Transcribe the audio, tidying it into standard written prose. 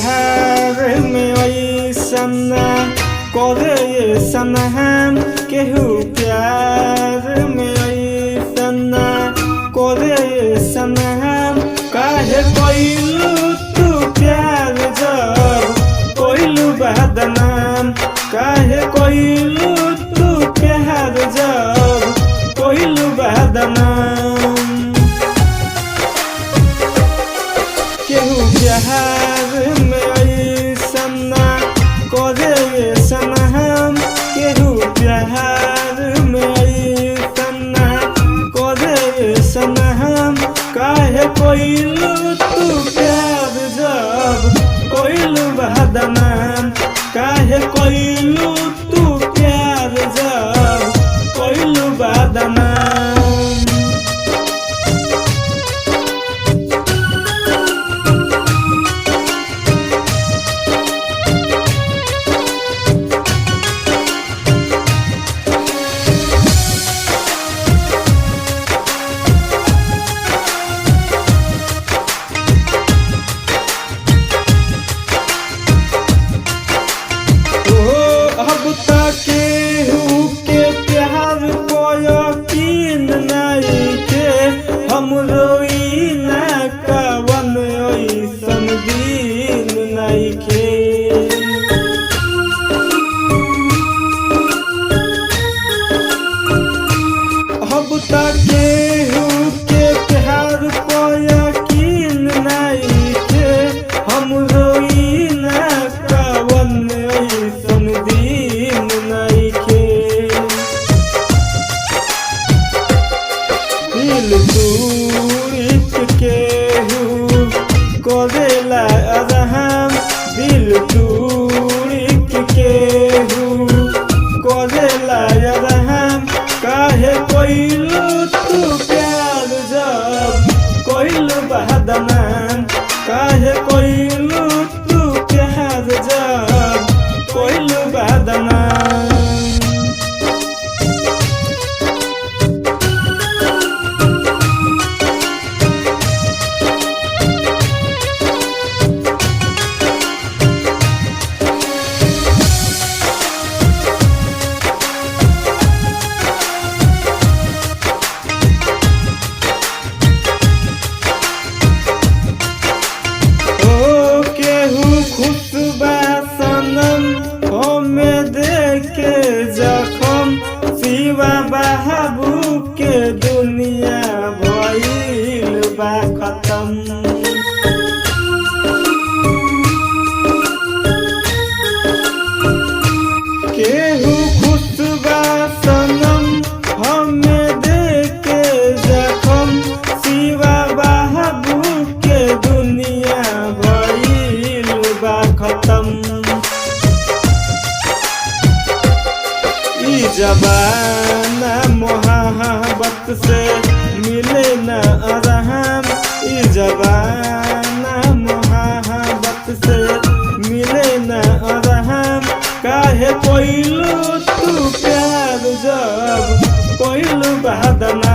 प्यार में ऐसन करे ऐसन हम केहू प्यार में ऐसन करे ऐसन हम काहे कोइलू तू प्यार जब कोइलू बदनाम काहे कोइलू तू प्यार जब कोइलू बदनाम केहू प्यार में ऐसन करे ऐसन हम केहू प्यार में ऐसन करे ऐसन हम काहे कोइलू तू प्यार जब कोइलू बदनाम काहे कोइलू तू प्यार जब कोइलू बदनाम केहू के प्यार को यकीन नहीं के हम रोई न कवन ऐसन दिन नहीं के अब तक केहू के प्यार को यकीन नहीं के हम रोई न कवन ऐसन दिन नहीं के दिल दूरित केहू करेला अरहम दिल दूरित केहू करेला अरहम काहे कोइलू तू प्यार जब कोइलू बदनाम काहे कोइलू तू प्यार जब कोइलू बदनाम खुशबा सनम हमें देखे जखम शिवा बाबू के दुनिया भइल बा खत्म केहू खुशबा सनम हमें देखे जखम शिवा बाबू के दुनिया भइल बा खत्म ई जबाना मोहब्बत से मिले न अरहम ई जबाना मोहब्बत से मिले न अरहम काहे कोइलू तू प्यार जब कोइलू बदनाम